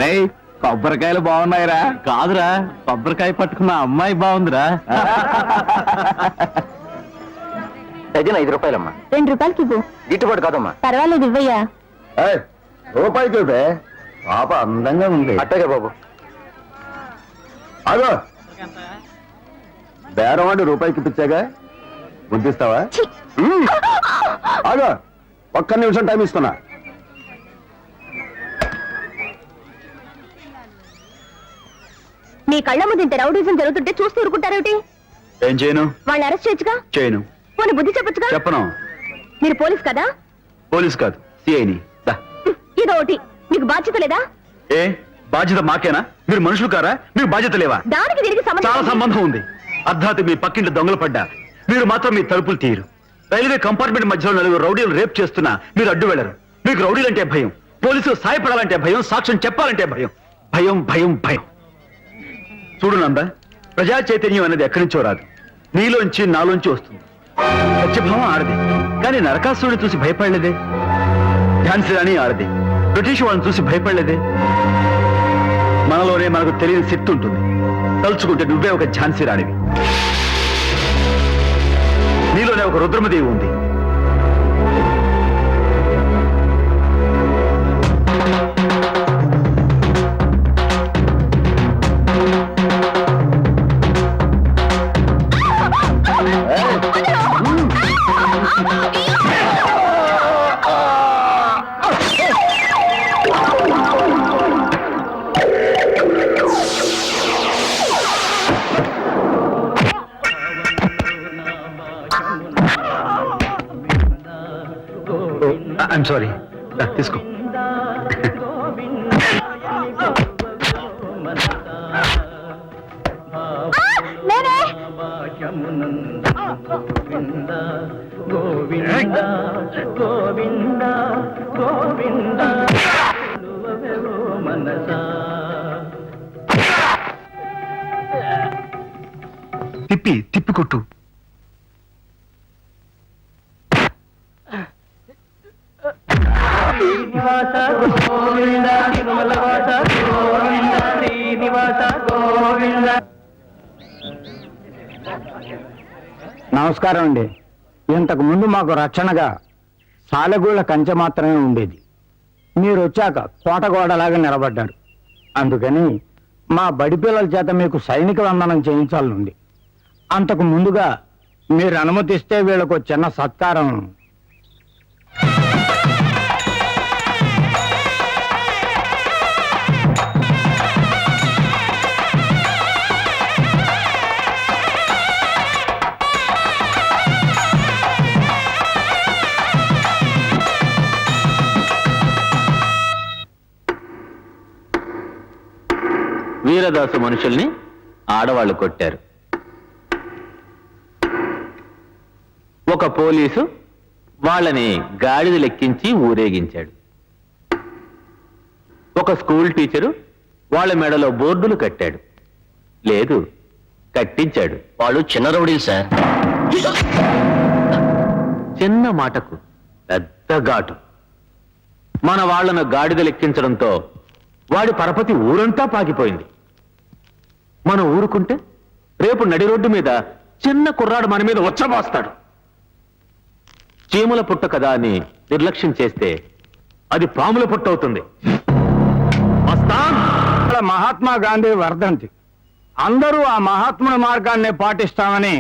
రేయ్ కొబ్బరికాయలు బాగున్నాయిరా. కాదురా, కొబ్బరికాయ పట్టుకున్న అమ్మాయి బాగుందిరా. డజన్ 5 రూపాయలమ్మా. 2 రూపాయలకి ఇవ్వు. గిట్టుబాటు కాదమ్మా. పర్వాలేదు, ఇవ్వయ్యా. రూపాయికి ఇవ్వే. పాప అందంగా ఉంది. అట్టగే బాబు. అదో బేరం వాడి రూపాయికి పిచ్చాగా ముద్దిస్తావా? అదో ఒక్క నిమిషం టైం ఇస్తున్నా. మీ కళ్ళ ముందు ఇంత రౌడీజం జరుగుతుంటే చూస్తూ ఊరుకుంటారేమిటి? ఏం చేయను? వాళ్ళని అరెస్ట్ చేయొచ్చుగా. చేయను. పోనీ బుద్ధి చెప్పొచ్చుగా. చెప్పను. మీరు పోలీస్ కదా? పోలీస్ కాదు, సిఐని. ఇదో ఒకటి, మీకు బాధ్యత లేదా? ఏ బాధ్యత మాకేనా? మీరు మనుషులు కారా? మీకు బాధ్యత లేవా? దానికి దీనికి చాలా సంబంధం ఉంది. అర్ధాతి మీ పక్కింటి దొంగలు పడ్డా మీరు మాత్రం మీ తలుపులు తీయరు. రైల్వే కంపార్ట్మెంట్ మధ్యలో 4 రౌడీలు రేప్ చేస్తున్నా మీరు అడ్డు వెళ్లరు. మీకు రౌడీలంటే భయం, పోలీసులు సాయపడాలంటే భయం, సాక్ష్యం చెప్పాలంటే భయం. భయం భయం భయం. చూడు నంద, ప్రజా చైతన్యం అనేది ఎక్కడి నుంచో రాదు, నీలోంచి నాలోంచి వస్తుంది. సత్యభావం ఆడది, కానీ నరకాసురుడిని చూసి భయపడలేదే. ఝాన్సీ రాణి ఆడది, బ్రిటిష్ వాళ్ళని చూసి భయపడలేదే. మనలోనే మనకు తెలియని శక్తి ఉంటుంది. తలుచుకుంటే నువ్వే ఒక ఝాన్సీ రాణివి. నీలోనే ఒక రుద్రమదేవి ఉంది. I'm sorry. తీసుకో. తిప్పి కొట్టు. నమస్కారం అండి. ఇంతకు ముందు మాకు రక్షణగా సాలెగూళ్ళ కంచె మాత్రమే ఉండేది. మీరు వచ్చాక కోటగోడలాగా నిలబడ్డారు. అందుకని మా బడి పిల్లల చేత మీకు సైనిక వందనం చేయించాలనుంది. అంతకు ముందుగా మీరు అనుమతిస్తే వీళ్ళకు చిన్న సత్కారం. వీరదాసు మనుషుల్ని ఆడవాళ్లు కొట్టారు. ఒక పోలీసు వాళ్ళని గాడిద లెక్కించి ఊరేగించాడు. ఒక స్కూల్ టీచరు వాళ్ళ మెడలో బోర్డులు కట్టాడు. లేదు, కట్టించాడు. వాళ్ళు చిన్న రౌడీలు సార్. చిన్న మాటకు పెద్ద ఘాటు. మన వాళ్లను గాడిద లెక్కించడంతో వాడి పరపతి ఊరంతా పాకిపోయింది. మనం ఊరుకుంటే రేపు నడి రోడ్డు మీద చిన్న కుర్రాడు మన మీద వచ్చబోస్తాడు. చీమల పుట్ట కదా అని నిర్లక్ష్యం చేస్తే అది పాముల పుట్ట అవుతుంది. మహాత్మా గాంధీ వర్ధంతి. అందరూ ఆ మహాత్ముడి మార్గాన్ని పాటిస్తామని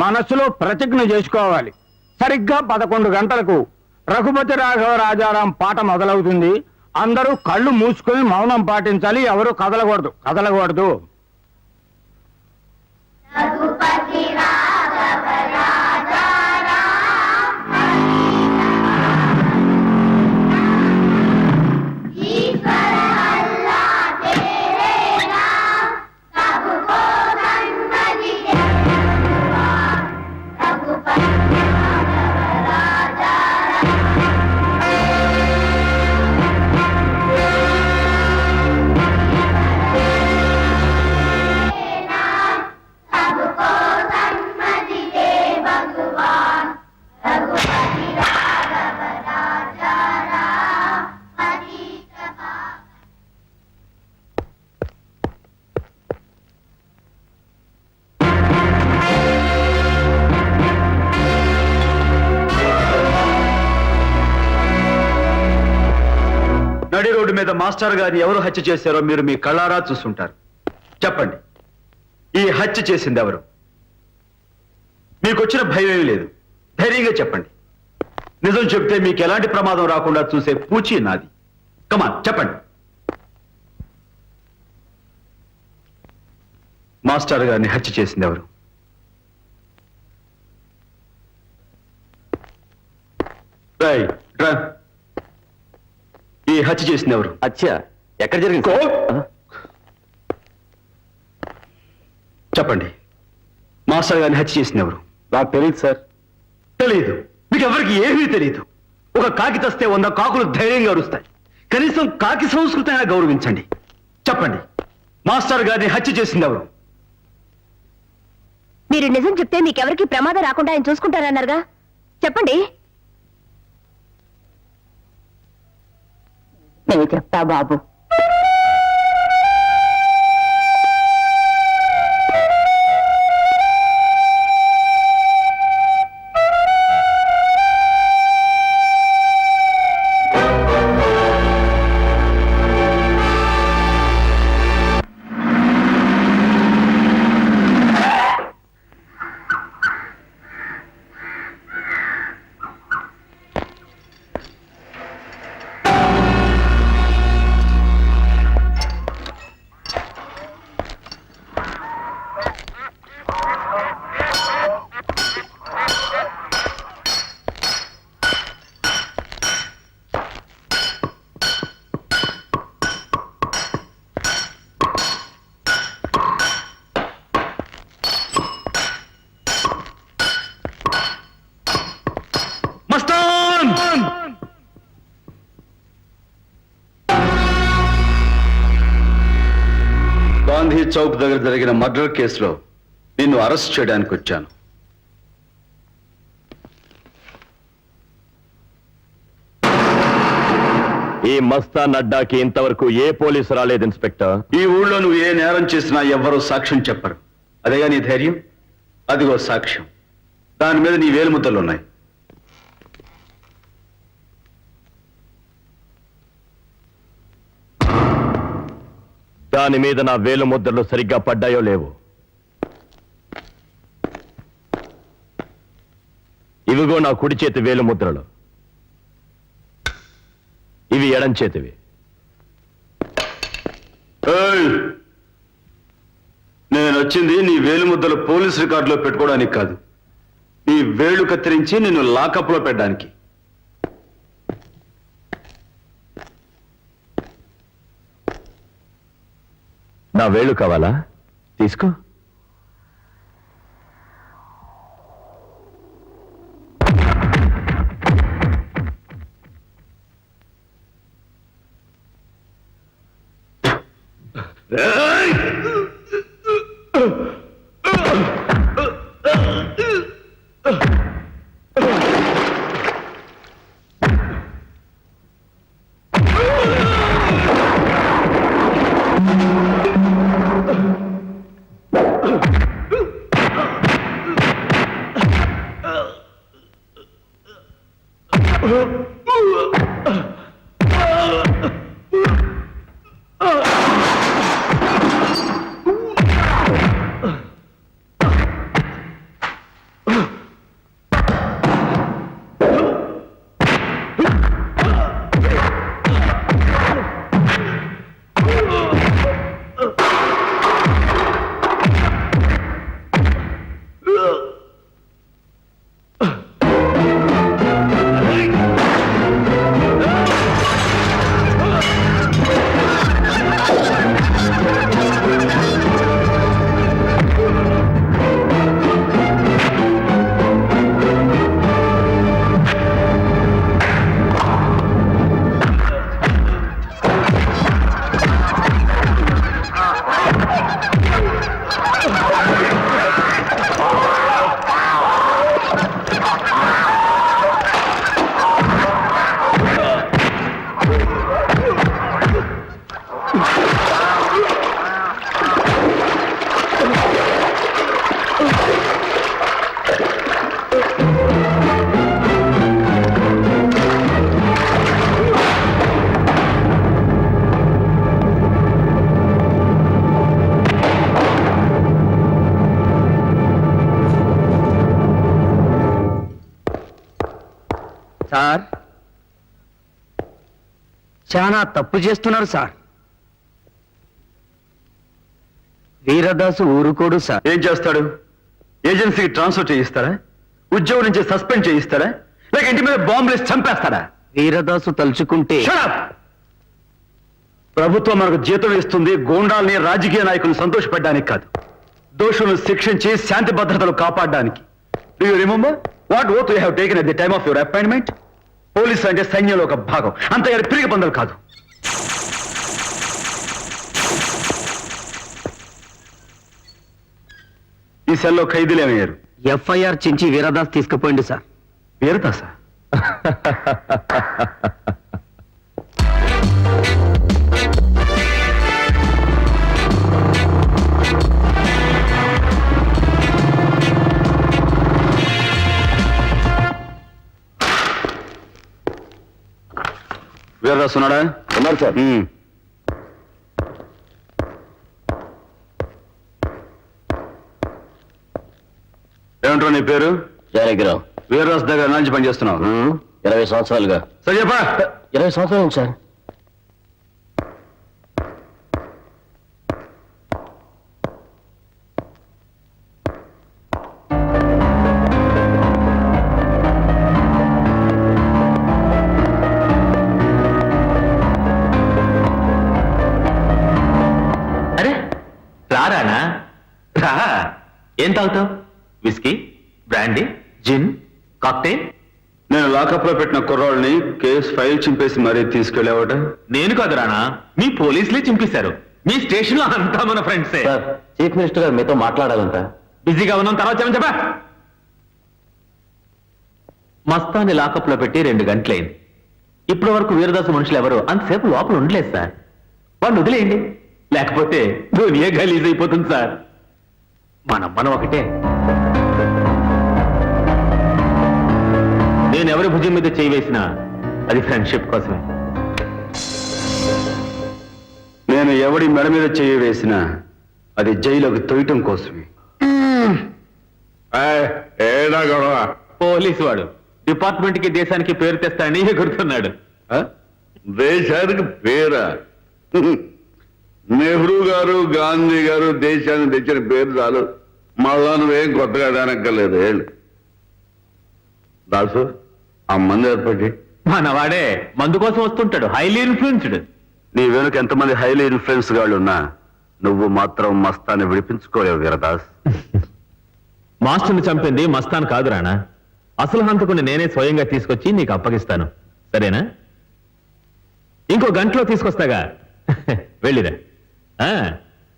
మనసులో ప్రతిజ్ఞ చేసుకోవాలి. సరిగ్గా 11 గంటలకు రఘుపతి రాఘవ రాజారాం పాట మొదలవుతుంది. అందరూ కళ్ళు మూసుకొని మౌనం పాటించాలి. ఎవరు కదలకూడదు. నడి రోడ్డు మీద మాస్టర్ గారిని ఎవరు హత్య చేశారో మీరు మీ కళ్ళారా చూస్తుంటారు. చెప్పండి, ఈ హత్య చేసింది ఎవరు? మీకొచ్చిన భయం ఏమీ లేదు, ధైర్యంగా చెప్పండి. నిజం చెప్తే మీకు ఎలాంటి ప్రమాదం రాకుండా చూసే పూచి నాది. కమాన్ చెప్పండి. మాస్టర్ గారిని హత్య చేసింది ఎవరు? ఈ హత్య చేసింది ఎవరు? హత్య ఎక్కడ జరిగింది? చెప్పండి, మాస్టర్ గారిని హత్య చేసింది ఎవరు? నాకు తెలియదు సార్. తెలియదు? మీకు ఎవరికి ఏమీ తెలియదు. ఒక కాకి తెస్తే 100 కాకులు ధైర్యంగా అరుస్తాయి. కనీసం కాకి సంస్కృతి అయినా గౌరవించండి. చెప్పండి, మాస్టర్ గారిని హత్య చేసింది ఎవరు? మీరు నిజం చెప్తే మీకెవరికి ప్రమాదం రాకుండా ఆయన చూసుకుంటారన్నారుగా, చెప్పండి. నేను చెప్తా బాబు. గాంధీ చౌక్ దగ్గర జరిగిన మర్డర్ కేసులో నిన్ను అరెస్ట్ చేయడానికి వచ్చాను. ఈ మస్తాన్ అడ్డాకి ఇంతవరకు ఏ పోలీసు రాలేదు ఇన్స్పెక్టర్. ఈ ఊళ్ళో నువ్వు ఏ నేరం చేసినా ఎవ్వరూ సాక్ష్యం చెప్పరు. అదేగా నీ ధైర్యం? అదిగో సాక్ష్యం. దాని మీద నీ వేలుముద్రలున్నాయి. దాని మీద నా వేలు ముద్రలు సరిగ్గా పడ్డాయో లేవు. ఇవిగో నా కుడి చేతి వేలు ముద్రలు, ఇవి ఎడం చేతివి. నేను వచ్చింది నీ వేలుముద్రలు పోలీస్ రికార్డులో పెట్టుకోవడానికి కాదు, నీ వేళ్లు కత్తిరించి నిన్ను లాకప్లో పెట్టడానికి. నా వేళ్ళు కావాలా? తీసుకో. సార్ చాలా తప్పు చేస్తున్నారు సార్. వీరదాసు ఊరుకోడు సార్. ఏం చేస్తాడు? ఏజెన్సీకి ట్రాన్స్ఫర్ చేయిస్తాడా? ఉద్యోగం నుంచి సస్పెండ్ చేయిస్తాడా? లేక ఇంటి మీద బాంబులేసి చంపేస్తాడా? వీరదాసు తలుచుకుంటే Shut up! ప్రభుత్వం మనకు జీతం ఇస్తుంది గూండాల్ని రాజకీయ నాయకులను సంతోషపెట్టడానికి కాదు, దోషులను శిక్షించి శాంతి భద్రతలు కాపాడడానికి. Do you remember what oath you have taken at the time of your appointment? Police అంటే సైన్యంలో ఒక భాగం, అంతేగాని పిరిగి బందలు కాదు. ఈ సెల్లో ఖైదీలు ఏమయ్యారు? ఎఫ్ఐఆర్ చించి వీరదాస్ తీసుకుపోయింది సార్. వీరదాసా? వీరదాస్ ఉన్నాడా? ఉన్నారు సార్. ఏమంటారు నీ పేరు? జానకిరావు. వీరదాస్ దగ్గర ఎన్నాళ్ళ పని చేస్తున్నావు? 20 సంవత్సరాలుగా. సరే చెప్పా. 20 సంవత్సరాలు సార్. అరే రారానా? రా. ఏం తాగుతావు? విస్కీ, బ్రాండీ, జిన్, కాక్టైల్? నేను లాకప్ లో పెట్టిన కుర్రాళ్ళని కేసు ఫైల్ చింపేసి మరీ తీసుకెళ్ళావట. నేను కాదు రానా, మీ పోలీసులే చింపేశారు. మీ స్టేషన్ లో అంతా మన ఫ్రెండ్సే. చీఫ్ మినిస్టర్ గారు మీతో మాట్లాడాలంట. బిజీగా ఉన్నాం, తర్వాత చెప్పా. మస్తాన్ని లాకప్ లో పెట్టి 2 గంటలైంది. ఇప్పటి వరకు వీరదాసు మనుషులు ఎవరు అంతసేపు లోపల ఉండలేదు సార్. వాళ్ళు వదిలేయండి, లేకపోతే దునియా గలీజ్ అయిపోతుంది సార్. మనం ఒకటే. నేను ఎవరి భుజం మీద చేయి వేసినా అది ఫ్రెండ్షిప్ కోసమే. నేను ఎవడి మెడ మీద చేయి వేసినా అది జైలుకి తొయ్యటం కోసమే. ఏడా గొడవ? పోలీసు వాడు డిపార్ట్మెంట్ కి దేశానికి పేరు తెస్తాడని ఎగురుతున్నాడు. దేశానికి పేరా? నెహ్రూ గారు గాంధీ గారు దేశానికి తెచ్చిన పేరు చాలు, మళ్ళా నువ్వేం కొత్తగా దానక్కర్లేదు. దాసు ఆ మంది ఏర్పడి మనవాడే మందు కోసం వస్తుంటాడు, హైలీ ఇన్ఫ్లుయెన్స్డ్. నీ వెనుక ఎంతమంది హైలీ ఇన్ఫ్లుయెన్స్ గాళ్ళు ఉన్నా నువ్వు మాత్రం మస్తాన్ని విడిపించుకోలేవు వీరదాస్. మాస్టర్ని చంపింది మస్తాన్ కాదు రానా, అసలు హంతకుని నేనే స్వయంగా తీసుకొచ్చి నీకు అప్పగిస్తాను, సరేనా? ఇంకో గంటలో తీసుకొస్తాగా, వెళ్ళిరా.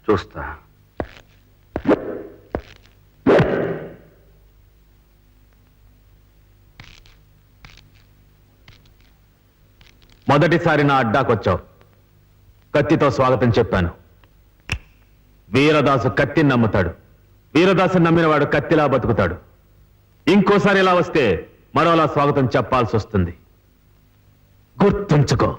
చూస్తా. మొదటిసారి నా అడ్డాకొచ్చావు, కత్తితో స్వాగతం చెప్పాను. వీరదాసు కత్తిని నమ్ముతాడు, వీరదాసు నమ్మినవాడు కత్తిలా బతుకుతాడు. ఇంకోసారి ఇలా వస్తే మరోలా స్వాగతం చెప్పాల్సి వస్తుంది, గుర్తుంచుకో.